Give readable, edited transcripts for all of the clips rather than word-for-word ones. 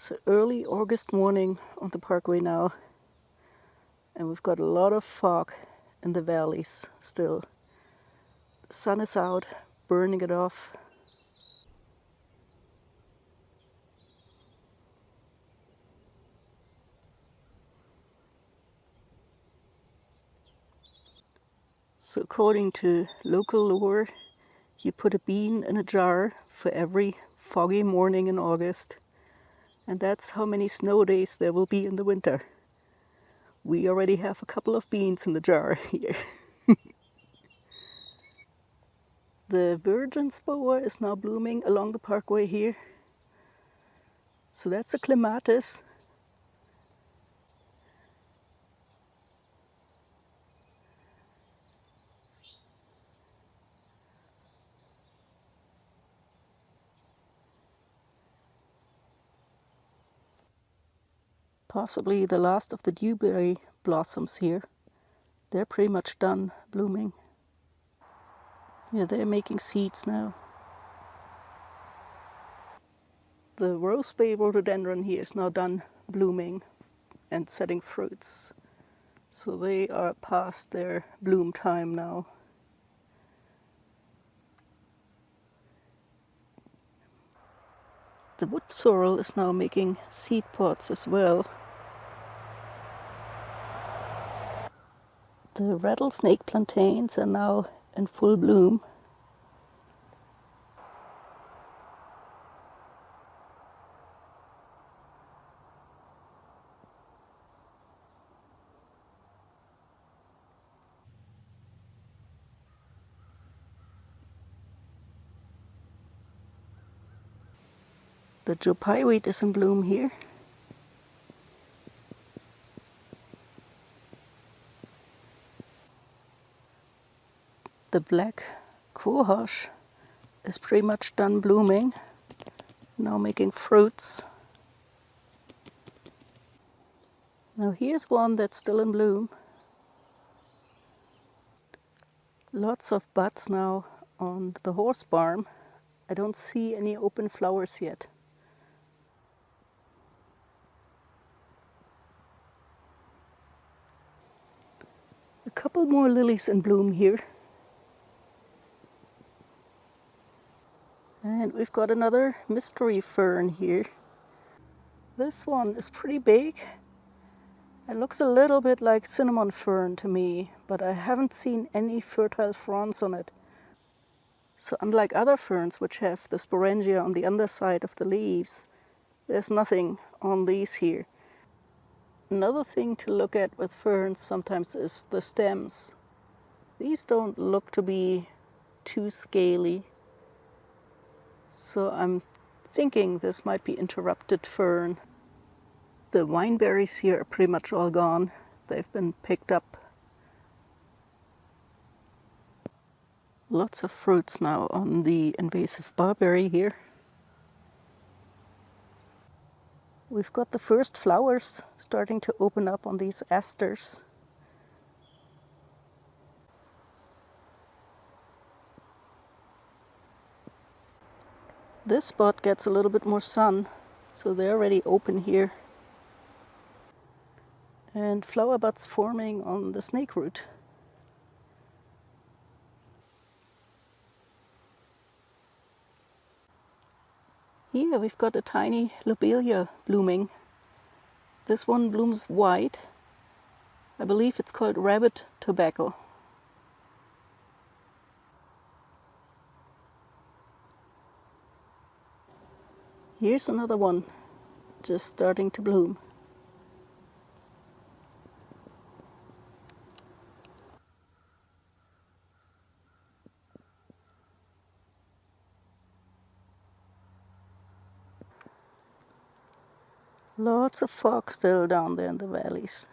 It's early August morning on the parkway now, and we've got a lot of fog in the valleys still. The sun is out, burning it off. So according to local lore, you put a bean in a jar for every foggy morning in August, and that's how many snow days there will be in the winter. We already have a couple of beans in the jar here. The virgin spore is now blooming along the parkway here. So that's a clematis. Possibly the last of the dewberry blossoms here. They're pretty much done blooming. Yeah, they're making seeds now. The rosebay rhododendron here is now done blooming and setting fruits. So they are past their bloom time now. The wood sorrel is now making seed pods as well. The rattlesnake plantains are now in full bloom. The Joe Pye weed is in bloom here. The black cohosh is pretty much done blooming, now making fruits. Now here's one that's still in bloom. Lots of buds now on the horse barn. I don't see any open flowers yet. A couple more lilies in bloom here. And we've got another mystery fern here. This one is pretty big. It looks a little bit like cinnamon fern to me, but I haven't seen any fertile fronds on it. So unlike other ferns which have the sporangia on the underside of the leaves, there's nothing on these here. Another thing to look at with ferns sometimes is the stems. These don't look to be too scaly. So I'm thinking this might be interrupted fern. The wineberries here are pretty much all gone. They've been picked up. Lots of fruits now on the invasive barberry here. We've got the first flowers starting to open up on these asters. This spot gets a little bit more sun, so they're already open here. And flower buds forming on the snakeroot. Here we've got a tiny lobelia blooming. This one blooms white. I believe it's called rabbit tobacco. Here's another one, just starting to bloom. Lots of fog still down there in the valleys.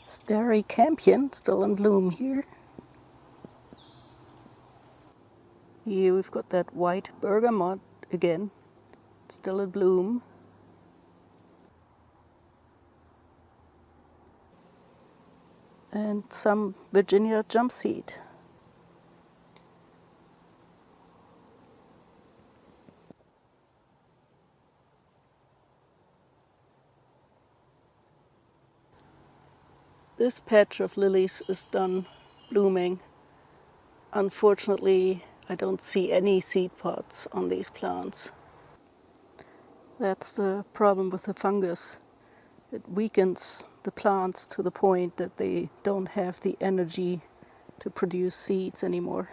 Starry campion still in bloom here. Here we've got that white bergamot again, still in bloom. and some Virginia jump seed. This patch of lilies is done blooming. Unfortunately, I don't see any seed pods on these plants. That's the problem with the fungus. It weakens the plants to the point that they don't have the energy to produce seeds anymore.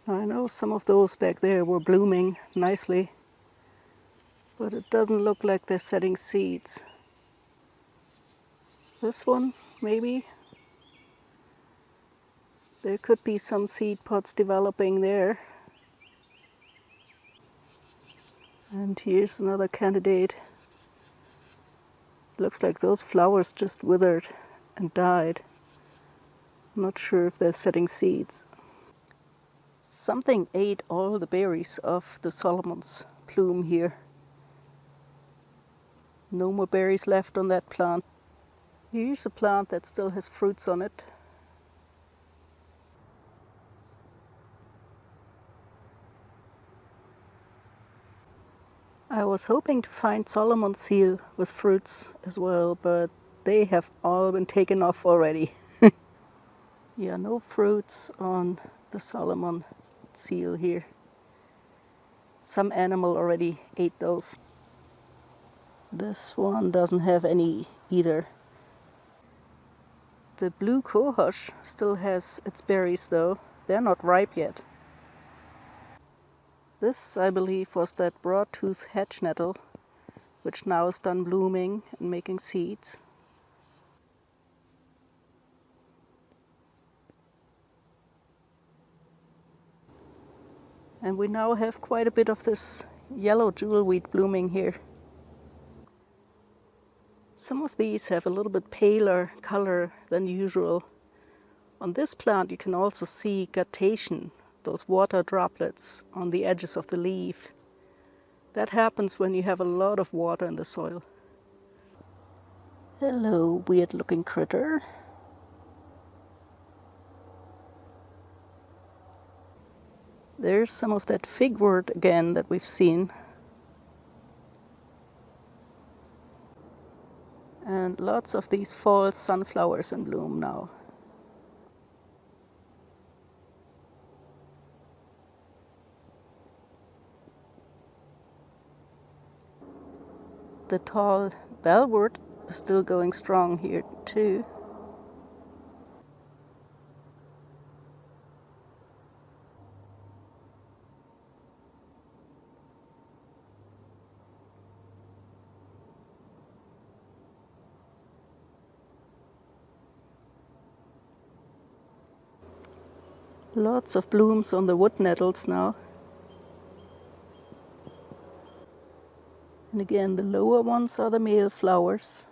I know some of those back there were blooming nicely, but it doesn't look like they're setting seeds. This one, maybe. There could be some seed pods developing there. And here's another candidate. Looks like those flowers just withered and died. I'm not sure if they're setting seeds. Something ate all the berries off the Solomon's plume here. No more berries left on that plant. Here's a plant that still has fruits on it. I was hoping to find Solomon seal with fruits as well, but they have all been taken off already. Yeah, no fruits on the Solomon seal here. Some animal already ate those. This one doesn't have any either. The blue cohosh still has its berries though. They're not ripe yet. This, I believe, was that broad-tooth hedge nettle, which now is done blooming and making seeds. And we now have quite a bit of this yellow jewelweed blooming here. Some of these have a little bit paler color than usual. On this plant you can also see guttation, those water droplets on the edges of the leaf. That happens when you have a lot of water in the soil. Hello, weird looking critter. There's some of that figwort again that we've seen. And lots of these fall sunflowers in bloom now. The tall bellwort is still going strong here too. Lots of blooms on the wood nettles now. And again, the lower ones are the male flowers.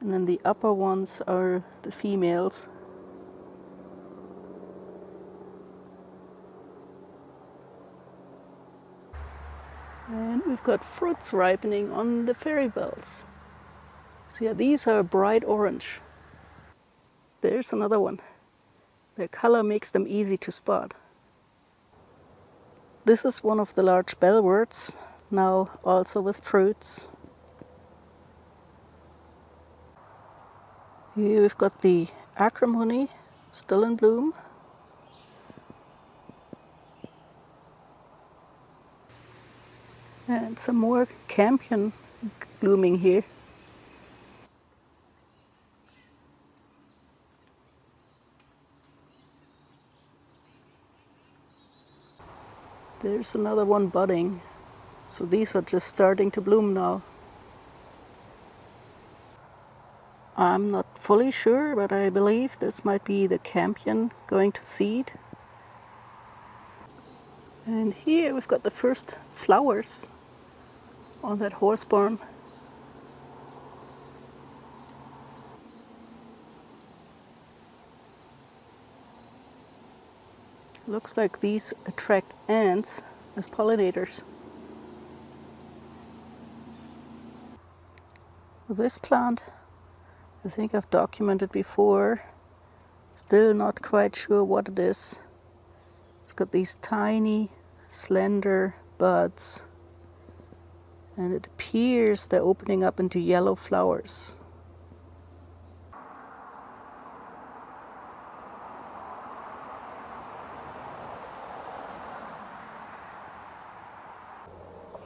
And then the upper ones are the females. And we've got fruits ripening on the fairy bells. So yeah, these are bright orange. There's another one. Their color makes them easy to spot. This is one of the large bellworts, now also with fruits. Here we've got the acrimony, still in bloom. And some more campion blooming here. There's another one budding. So these are just starting to bloom now. I'm not fully sure, but I believe this might be the campion going to seed. And here we've got the first flowers on that horsebarn. Looks like these attract ants as pollinators. This plant, I think I've documented before. Still not quite sure what it is. It's got these tiny, slender buds, and it appears they're opening up into yellow flowers.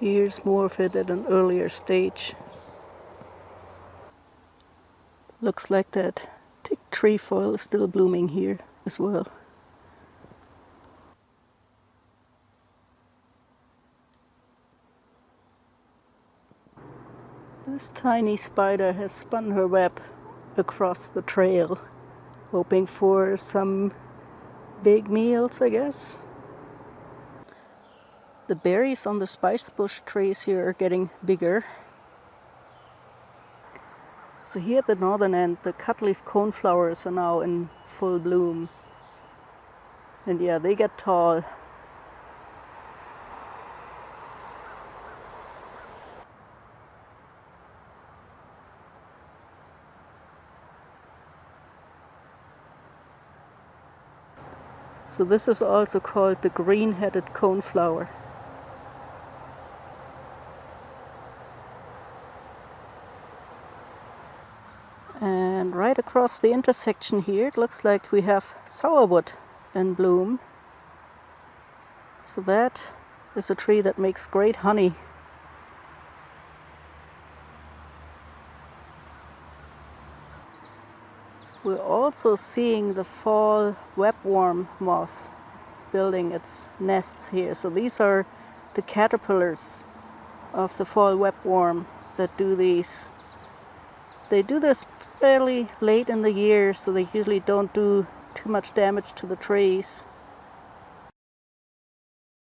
Here's more of it at an earlier stage. Looks like that tick trefoil is still blooming here as well. This tiny spider has spun her web across the trail, hoping for some big meals, I guess. The berries on the spice bush trees here are getting bigger. So here at the northern end, the cutleaf coneflowers are now in full bloom. And yeah, they get tall. So this is also called the green-headed coneflower. And right across the intersection here, it looks like we have sourwood in bloom. So that is a tree that makes great honey. We're also seeing the fall webworm moth building its nests here. So these are the caterpillars of the fall webworm that do these. They do this fairly late in the year, so they usually don't do too much damage to the trees.